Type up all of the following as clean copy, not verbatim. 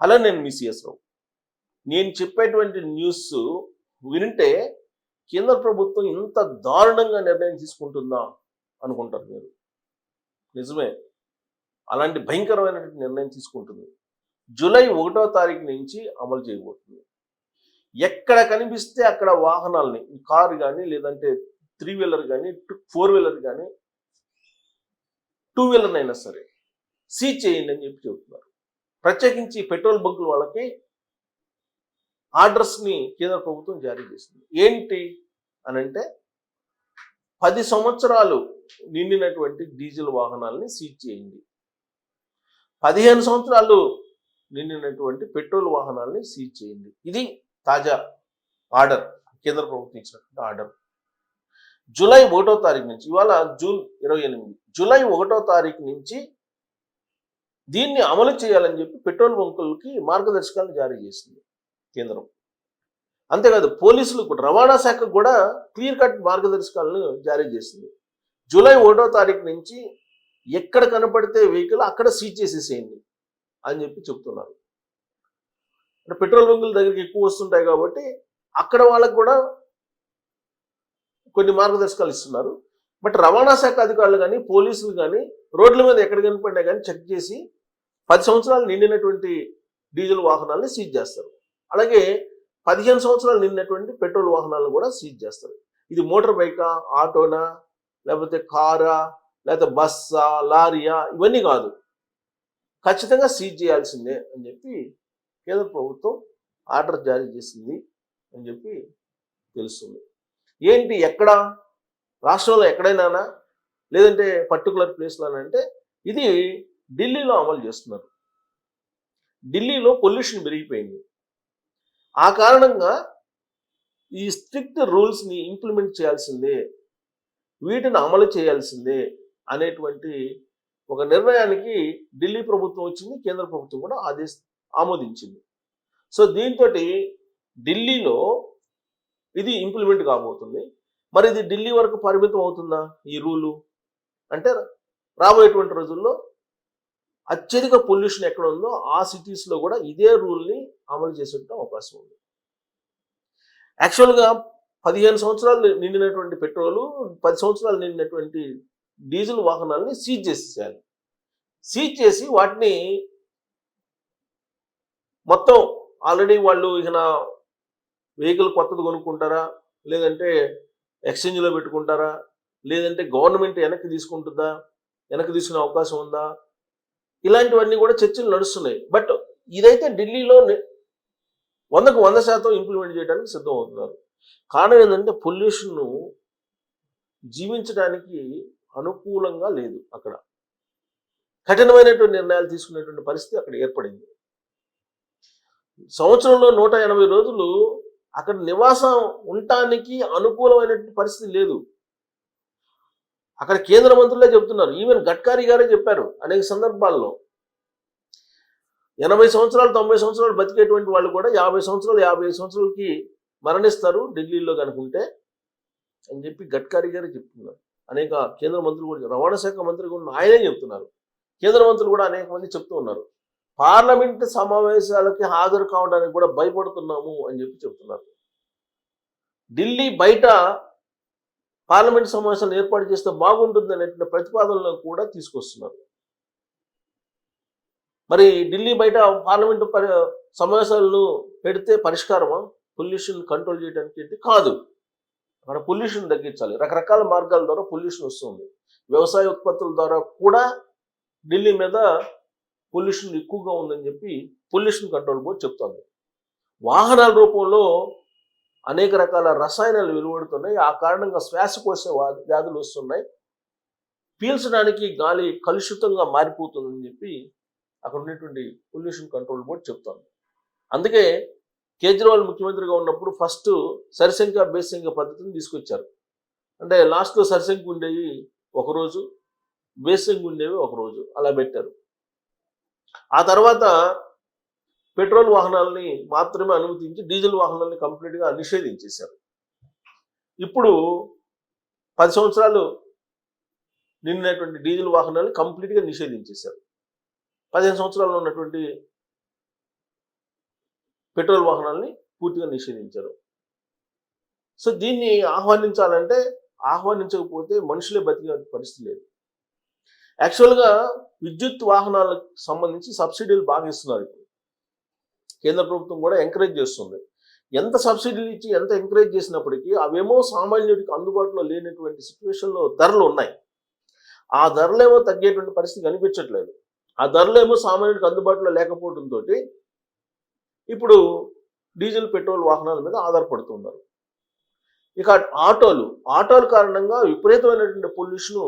అలా నేను మీ సిఎస్ రావు. నేను చెప్పేటువంటి న్యూస్ వింటే కేంద్ర ప్రభుత్వం ఇంత దారుణంగా నిర్ణయం తీసుకుంటుందా అనుకుంటారు మీరు. నిజమే, అలాంటి భయంకరమైనటువంటి నిర్ణయం తీసుకుంటుంది. జూలై 1వ తారీఖు నుంచి అమలు చేయబోతుంది. ఎక్కడ కనిపిస్తే అక్కడ వాహనాలని, కారు కానీ, లేదంటే 3 వీలర్ కానీ, 4 వీలర్ కానీ, 2 వీలర్ అయినా సరే సీజ్ చేయండి అని చెప్పి చెబుతున్నారు. ప్రత్యేకించి పెట్రోల్ బంకుల వాళ్ళకి ఆర్డర్స్ని కేంద్ర ప్రభుత్వం జారీ చేసింది. ఏంటి అనంటే 10 సంవత్సరాలు నిండినటువంటి డీజిల్ వాహనాలని సీజ్ చేయండి, 15 సంవత్సరాలు నిండినటువంటి పెట్రోల్ వాహనాలని సీజ్ చేయండి. ఇది తాజా ఆర్డర్, కేంద్ర ప్రభుత్వం ఇచ్చినటువంటి ఆర్డర్. జూలై 1వ తారీఖు నుంచి, ఇవాళ జూన్ 28, జూలై 1వ తారీఖు నుంచి దీన్ని అమలు చేయాలని చెప్పి పెట్రోల్ బంకులకి మార్గదర్శకాలను జారీ చేసింది కేంద్రం. అంతేకాదు పోలీసులకు, రవాణా శాఖకు కూడా క్లియర్ కట్ మార్గదర్శకాలను జారీ చేసింది. జూలై 1వ తారీఖు నుంచి ఎక్కడ కనపడితే వెహికల్ అక్కడ సీజ్ చేసేసేయండి అని చెప్పి చెప్తున్నారు. అంటే పెట్రోల్ బంకుల దగ్గరికి ఎక్కువ వస్తుంటాయి కాబట్టి అక్కడ వాళ్ళకు కూడా కొన్ని మార్గదర్శకాలు ఇస్తున్నారు. బట్ రవాణా శాఖ అధికారులు కానీ, పోలీసులు కానీ రోడ్ల మీద ఎక్కడ కనిపడినా కానీ చెక్ చేసి 10 సంవత్సరాలు నిండినటువంటి డీజిల్ వాహనాలని సీజ్ చేస్తారు. అలాగే 15 సంవత్సరాలు నిండినటువంటి పెట్రోల్ వాహనాలను కూడా సీజ్ చేస్తారు. ఇది మోటార్ బైకా, ఆటోనా, లేకపోతే కారా, లేకపోతే బస్సా, లారీయా, ఇవన్నీ కాదు, ఖచ్చితంగా సీజ్ చేయాల్సిందే అని చెప్పి కేంద్ర ప్రభుత్వం ఆర్డర్ జారీ చేసింది అని చెప్పి తెలుస్తుంది. ఏంటి, ఎక్కడ, రాష్ట్రంలో ఎక్కడైనా, లేదంటే పర్టికులర్ ప్లేస్లోనంటే ఇది ఢిల్లీలో అమలు చేస్తున్నారు. ఢిల్లీలో పొల్యూషన్ పెరిగిపోయింది. ఆ కారణంగా ఈ స్ట్రిక్ట్ రూల్స్ని ఇంప్లిమెంట్ చేయాల్సిందే, వీటిని అమలు చేయాల్సిందే అనేటువంటి ఒక నిర్ణయానికి ఢిల్లీ ప్రభుత్వం వచ్చింది, కేంద్ర ప్రభుత్వం కూడా ఆమోదించింది. సో దీంతో ఢిల్లీలో ఇది ఇంప్లిమెంట్ కాబోతుంది. మరి ఇది ఢిల్లీ వరకు పరిమితం అవుతుందా ఈ రూలు అంటే, రాబోయేటువంటి రోజుల్లో అత్యధిక పొల్యూషన్ ఎక్కడ ఉందో ఆ సిటీస్లో కూడా ఇదే రూల్ని అమలు చేసే అవకాశం ఉంది. యాక్చువల్గా 15 సంవత్సరాలు నిండినటువంటి పెట్రోలు, 10 సంవత్సరాలు నిండినటువంటి డీజిల్ వాహనాలని సీజ్ చేసేయాలి. సీజ్ చేసి వాటిని మొత్తం ఆల్రెడీ వాళ్ళు ఇక వెహికల్ కొత్తది కొనుక్కుంటారా, లేదంటే ఎక్స్చేంజ్లో పెట్టుకుంటారా, లేదంటే గవర్నమెంట్ వెనక్కి తీసుకుంటుందా, వెనక్కి తీసుకునే అవకాశం ఉందా, ఇలాంటివన్నీ కూడా చర్చలు నడుస్తున్నాయి. బట్ ఇదైతే ఢిల్లీలో 100కు 100% ఇంప్లిమెంట్ చేయడానికి సిద్ధం అవుతున్నారు. కారణం ఏంటంటే పొల్యూషన్ జీవించడానికి అనుకూలంగా లేదు. అక్కడ కఠినమైనటువంటి నిర్ణయాలు తీసుకునేటువంటి పరిస్థితి అక్కడ ఏర్పడింది. సంవత్సరంలో 180 రోజులు అక్కడ నివాసం ఉండటానికి అనుకూలమైనటువంటి పరిస్థితి లేదు. అక్కడ కేంద్ర మంత్రులే చెప్తున్నారు, ఈవెన్ గడ్కరీ గారే చెప్పారు అనేక సందర్భాల్లో, 80 సంవత్సరాలు 90 సంవత్సరాలు బతికేటువంటి వాళ్ళు కూడా 50 సంవత్సరాలు 55 సంవత్సరాలకి మరణిస్తారు ఢిల్లీలో కనుకుంటే అని చెప్పి గడ్కరీ గారే చెప్తున్నారు. అనేక కేంద్ర మంత్రులు కూడా, రవాణా శాఖ మంత్రి కూడా ఆయనే చెప్తున్నారు. కేంద్ర మంత్రులు కూడా అనేక మంది చెప్తూ ఉన్నారు. పార్లమెంట్ సమావేశాలకి హాజరు కావడానికి కూడా భయపడుతున్నాము అని చెప్పి చెప్తున్నారు. ఢిల్లీ బయట పార్లమెంట్ సమావేశాలు ఏర్పాటు చేస్తే బాగుంటుంది అనేటువంటి ప్రతిపాదనలు కూడా తీసుకొస్తున్నారు. మరి ఢిల్లీ బయట పార్లమెంటు సమావేశాలను పెడితే పరిష్కారమా పొల్యూషన్ కంట్రోల్ చేయడానికి? ఏంటి కాదు, అక్కడ పొల్యూషన్ తగ్గించాలి. రకరకాల మార్గాల ద్వారా పొల్యూషన్ వస్తుంది. వ్యవసాయ ఉత్పత్తుల ద్వారా కూడా ఢిల్లీ మీద పొల్యూషన్ ఎక్కువగా ఉందని చెప్పి పొల్యూషన్ కంట్రోల్ బోర్డు చెప్తోంది. వాహనాల రూపంలో అనేక రకాల రసాయనాలు వెలువడుతున్నాయి. ఆ కారణంగా శ్వాసకోశ వ్యాధులు వస్తున్నాయి, పీల్చడానికి గాలి కలుషితంగా మారిపోతుందని చెప్పి అక్కడ ఉన్నటువంటి పొల్యూషన్ కంట్రోల్ బోర్డు చెప్తోంది. అందుకే కేజ్రీవాల్ ముఖ్యమంత్రిగా ఉన్నప్పుడు ఫస్ట్ సరిసంఖ్య బేసంఖ్య పద్ధతిని తీసుకొచ్చారు. అంటే లాస్ట్లో సరిసంఖ్య ఉండేవి ఒకరోజు, బేసంఖ్య ఉండేవి ఒకరోజు, అలా పెట్టారు. ఆ తర్వాత పెట్రోల్ వాహనాలని మాత్రమే అనుమతించి డీజిల్ వాహనాలని కంప్లీట్గా నిషేధించేశారు. ఇప్పుడు 10 సంవత్సరాలు నిండినటువంటి డీజిల్ వాహనాలు కంప్లీట్గా నిషేధించేశారు. 15 సంవత్సరాలు ఉన్నటువంటి పెట్రోల్ వాహనాల్ని పూర్తిగా నిషేధించారు. సో దీన్ని ఆహ్వానించాలంటే ఆహ్వానించకపోతే మనుషులే బతికే పరిస్థితి లేదు. యాక్చువల్గా విద్యుత్ వాహనాలకు సంబంధించి సబ్సిడీలు బాగా ఇస్తున్నారు. ఇప్పుడు కేంద్ర ప్రభుత్వం కూడా ఎంకరేజ్ చేస్తుంది. ఎంత సబ్సిడీలు ఇచ్చి ఎంత ఎంకరేజ్ చేసినప్పటికీ అవేమో సామాన్యుడికి అందుబాటులో లేనటువంటి సిచ్యువేషన్లో ధరలు ఉన్నాయి. ఆ ధరలేమో తగ్గేటువంటి పరిస్థితి కనిపించట్లేదు. ఆ ధరలేమో సామాన్యుడికి అందుబాటులో లేకపోవడంతో ఇప్పుడు డీజిల్ పెట్రోల్ వాహనాల మీద ఆధారపడుతున్నారు. ఇక ఆటోల కారణంగా విపరీతమైనటువంటి పొల్యూషన్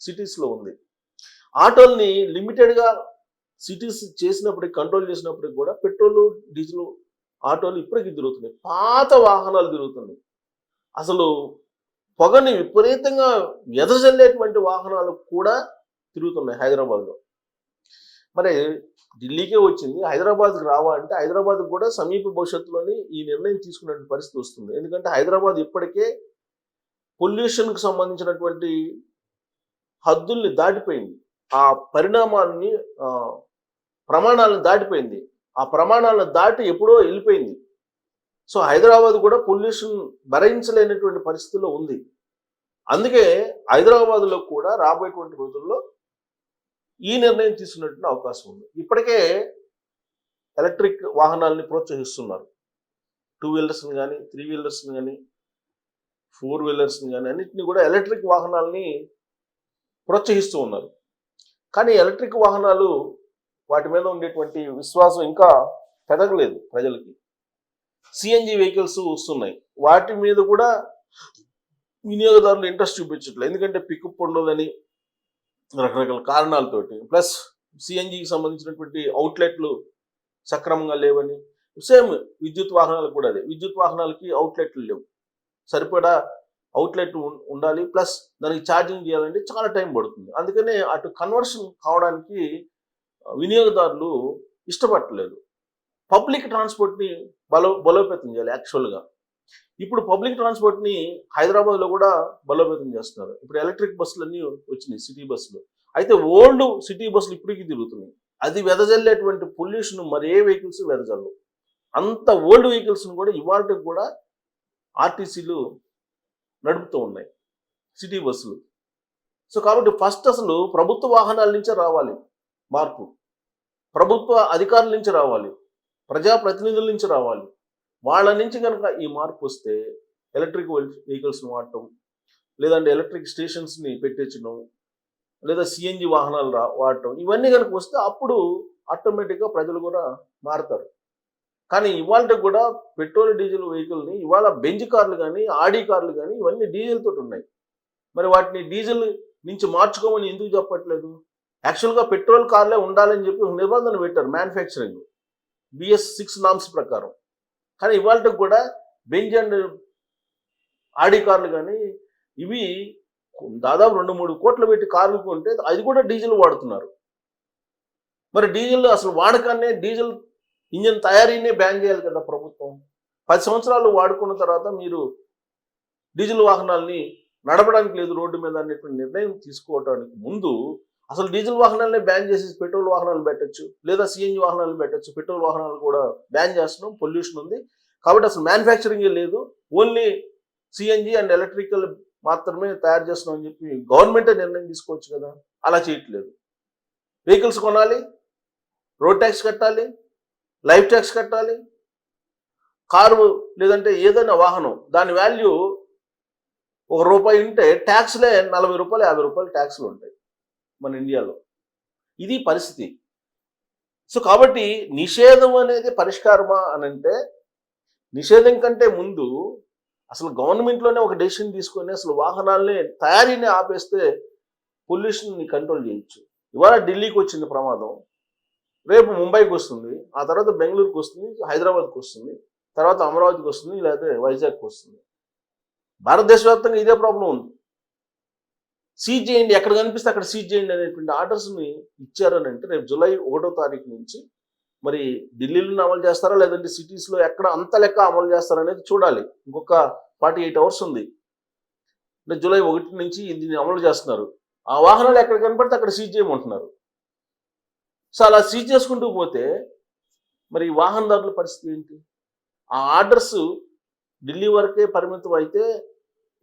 సిటీస్లో ఉంది. ఆటోల్ని లిమిటెడ్గా సిటీస్ చేసినప్పటికి, కంట్రోల్ చేసినప్పటికి కూడా పెట్రోల్ డీజిల్ ఆటోలు ఇప్పటికీ తిరుగుతున్నాయి. పాత వాహనాలు తిరుగుతున్నాయి. అసలు పొగని విపరీతంగా వెదజల్లేటువంటి వాహనాలు కూడా తిరుగుతున్నాయి హైదరాబాద్లో. మరి ఢిల్లీకే వచ్చింది, హైదరాబాద్కి రావాలంటే హైదరాబాద్కి కూడా సమీప భవిష్యత్తులోని ఈ నిర్ణయం తీసుకునే పరిస్థితి వస్తుంది. ఎందుకంటే హైదరాబాద్ ఇప్పటికే పొల్యూషన్కి సంబంధించినటువంటి హద్దుల్ని దాటిపోయింది. ఆ పరిణామాలని ప్రమాణాలను దాటిపోయింది. ఆ ప్రమాణాలను దాటి ఎప్పుడో వెళ్ళిపోయింది. సో హైదరాబాద్ కూడా పొల్యూషన్ భరించలేనటువంటి పరిస్థితుల్లో ఉంది. అందుకే హైదరాబాద్లో కూడా రాబోయేటువంటి రోజుల్లో ఈ నిర్ణయం తీసుకున్నటువంటి అవకాశం ఉంది. ఇప్పటికే ఎలక్ట్రిక్ వాహనాలని ప్రోత్సహిస్తున్నారు. 2 వీలర్స్ని కానీ, 3 వీలర్స్ని కానీ, 4 వీలర్స్ని కానీ అన్నింటినీ కూడా ఎలక్ట్రిక్ వాహనాలని ప్రోత్సహిస్తూ ఉన్నారు. కానీ ఎలక్ట్రిక్ వాహనాలు వాటి మీద ఉండేటువంటి విశ్వాసం ఇంకా పెరగలేదు ప్రజలకి. సిఎన్జి వెహికల్స్ వస్తున్నాయి, వాటి మీద కూడా వినియోగదారులు ఇంట్రెస్ట్ చూపించట్లేదు. ఎందుకంటే పికప్ ఉండదని రకరకాల కారణాలతోటి, ప్లస్ సిఎన్జికి సంబంధించినటువంటి అవుట్లెట్లు సక్రమంగా లేవని. సేమ్ విద్యుత్ వాహనాలకు కూడా అదే, విద్యుత్ వాహనాలకి అవుట్లెట్లు లేవు, సరిపడా అవుట్లెట్ ఉండాలి, ప్లస్ దానికి ఛార్జింగ్ చేయాలంటే చాలా టైం పడుతుంది. అందుకనే అటు కన్వర్షన్ కావడానికి వినియోగదారులు ఇష్టపడలేదు. పబ్లిక్ ట్రాన్స్పోర్ట్ని బలోపేతం చేయాలి. యాక్చువల్గా ఇప్పుడు పబ్లిక్ ట్రాన్స్పోర్ట్ని హైదరాబాద్లో కూడా బలోపేతం చేస్తున్నారు. ఇప్పుడు ఎలక్ట్రిక్ బస్సులు అన్నీ వచ్చినాయి, సిటీ బస్సులు. అయితే ఓల్డ్ సిటీ బస్సులు ఇప్పటికీ తిరుగుతున్నాయి. అది వెదజల్లేటువంటి పొల్యూషన్ మరి ఏ వెహికల్స్ వెదజల్లు. అంత ఓల్డ్ వెహికల్స్ని కూడా ఇవాళకి కూడా ఆర్టీసీలు నడుపుతూ ఉన్నాయి, సిటీ బస్సులు. సో కాబట్టి ఫస్ట్ అసలు ప్రభుత్వ వాహనాల నుంచే రావాలి మార్పు, ప్రభుత్వ అధికారుల నుంచి రావాలి, ప్రజాప్రతినిధుల నుంచి రావాలి. వాళ్ళ నుంచి కనుక ఈ మార్పు వస్తే ఎలక్ట్రిక్ వెహికల్స్ని వాడటం, లేదంటే ఎలక్ట్రిక్ స్టేషన్స్ని పెట్టించడం, లేదా సిఎన్జి వాహనాలు వాడటం, ఇవన్నీ కనుక వస్తే అప్పుడు ఆటోమేటిక్గా ప్రజలు కూడా మారుతారు. కానీ ఇవాళ కూడా పెట్రోల్ డీజిల్ వెహికల్ని ఇవాళ బెంజ్ కార్లు కానీ, ఆడి కార్లు కానీ ఇవన్నీ డీజిల్ తోటి ఉన్నాయి. మరి వాటిని డీజిల్ నుంచి మార్చుకోమని ఎందుకు చెప్పట్లేదు? యాక్చువల్గా పెట్రోల్ కార్లే ఉండాలని చెప్పి ఒక నిబంధన పెట్టారు మ్యానుఫ్యాక్చరింగ్ BS6 నామ్స్ ప్రకారం. కానీ ఇవాళకి కూడా బెంజ్ అండ్ ఆడి కార్లు కానీ ఇవి దాదాపు 2-3 కోట్లు పెట్టి కార్లు కొంటే అది కూడా డీజిల్ వాడుతున్నారు. మరి డీజిల్ అసలు వాడకాన్నే, డీజిల్ ఇంజన్ తయారీనే బ్యాన్ చేయాలి కదా ప్రభుత్వం. 10 సంవత్సరాలు వాడుకున్న తర్వాత మీరు డీజిల్ వాహనాల్ని నడపడానికి లేదు రోడ్డు మీద అనేటువంటి నిర్ణయం తీసుకోవడానికి ముందు అసలు డీజిల్ వాహనాలనే బ్యాన్ చేసి పెట్రోల్ వాహనాలు పెట్టచ్చు, లేదా సిఎన్జి వాహనాలు పెట్టచ్చు. పెట్రోల్ వాహనాలు కూడా బ్యాన్ చేస్తున్నాం, పొల్యూషన్ ఉంది కాబట్టి అసలు మ్యానుఫ్యాక్చరింగే లేదు, ఓన్లీ సిఎన్జి అండ్ ఎలక్ట్రికల్ మాత్రమే తయారు చేస్తున్నాం అని చెప్పి గవర్నమెంటే నిర్ణయం తీసుకోవచ్చు కదా. అలా చేయట్లేదు. వెహికల్స్ కొనాలి, రోడ్ ట్యాక్స్ కట్టాలి, లైఫ్ ట్యాక్స్ కట్టాలి. కారు లేదంటే ఏదైనా వాహనం దాని వాల్యూ ₹1 ఉంటే ట్యాక్స్లే ₹40, ₹50 ట్యాక్స్లు ఉంటాయి మన ఇండియాలో. ఇది పరిస్థితి. సో కాబట్టి నిషేధం అనేది పరిష్కారమా అని అంటే, నిషేధం కంటే ముందు అసలు గవర్నమెంట్లోనే ఒక డెసిషన్ తీసుకొని అసలు వాహనాలని తయారీని ఆపేస్తే పొల్యూషన్ని కంట్రోల్ చేయొచ్చు. ఇవాళ ఢిల్లీకి వచ్చింది ప్రమాదం, రేపు ముంబైకి వస్తుంది, ఆ తర్వాత బెంగళూరుకి వస్తుంది, హైదరాబాద్కి వస్తుంది, తర్వాత అమరావతికి వస్తుంది, లేకపోతే వైజాగ్కి వస్తుంది. భారతదేశ వ్యాప్తంగా ఇదే ప్రాబ్లం ఉంది. సీజ్ చేయండి, ఎక్కడ కనిపిస్తే అక్కడ సీజ్ చేయండి అనేటువంటి ఆర్డర్స్ని ఇచ్చారని అంటే రేపు జూలై 1వ తారీఖు నుంచి మరి ఢిల్లీలో అమలు చేస్తారా, లేదంటే సిటీస్లో ఎక్కడ అంత లెక్క అమలు చేస్తారనేది చూడాలి. ఇంకొక 48 అవర్స్ ఉంది. అంటే జూలై 1 నుంచి దీన్ని అమలు చేస్తున్నారు. ఆ వాహనాలు ఎక్కడ కనపడితే అక్కడ సీజ్ చేయమంటున్నారు. సో అలా సీజ్ చేసుకుంటూ పోతే మరి ఈ వాహనదారుల పరిస్థితి ఏంటి? ఆ ఆర్డర్స్ ఢిల్లీ వరకే పరిమితం అయితే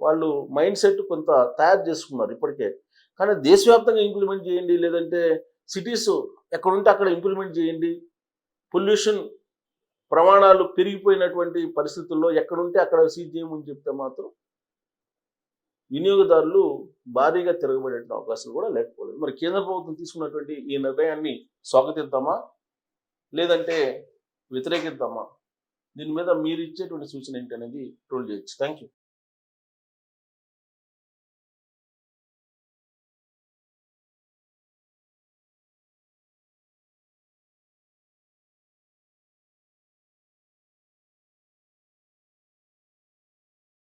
వాళ్ళు మైండ్ సెట్ కొంత తయారు చేసుకున్నారు ఇప్పటికే. కానీ దేశవ్యాప్తంగా ఇంప్లిమెంట్ చేయండి, లేదంటే సిటీస్ ఎక్కడుంటే అక్కడ ఇంప్లిమెంట్ చేయండి. పొల్యూషన్ ప్రమాణాలు పెరిగిపోయినటువంటి పరిస్థితుల్లో ఎక్కడుంటే అక్కడ సీజ్ చేయమని చెప్తే మాత్రం వినియోగదారులు భారీగా తిరగబడే అవకాశాలు కూడా లేకపోలేదు. మరి కేంద్ర ప్రభుత్వం తీసుకున్నటువంటి ఈ నిర్ణయాన్ని స్వాగతిద్దామా, లేదంటే వ్యతిరేకిద్దామా? దీని మీద మీరు ఇచ్చేటువంటి సూచన ఏంటి అనేది ట్రోల్ చేయొచ్చు. Thank you.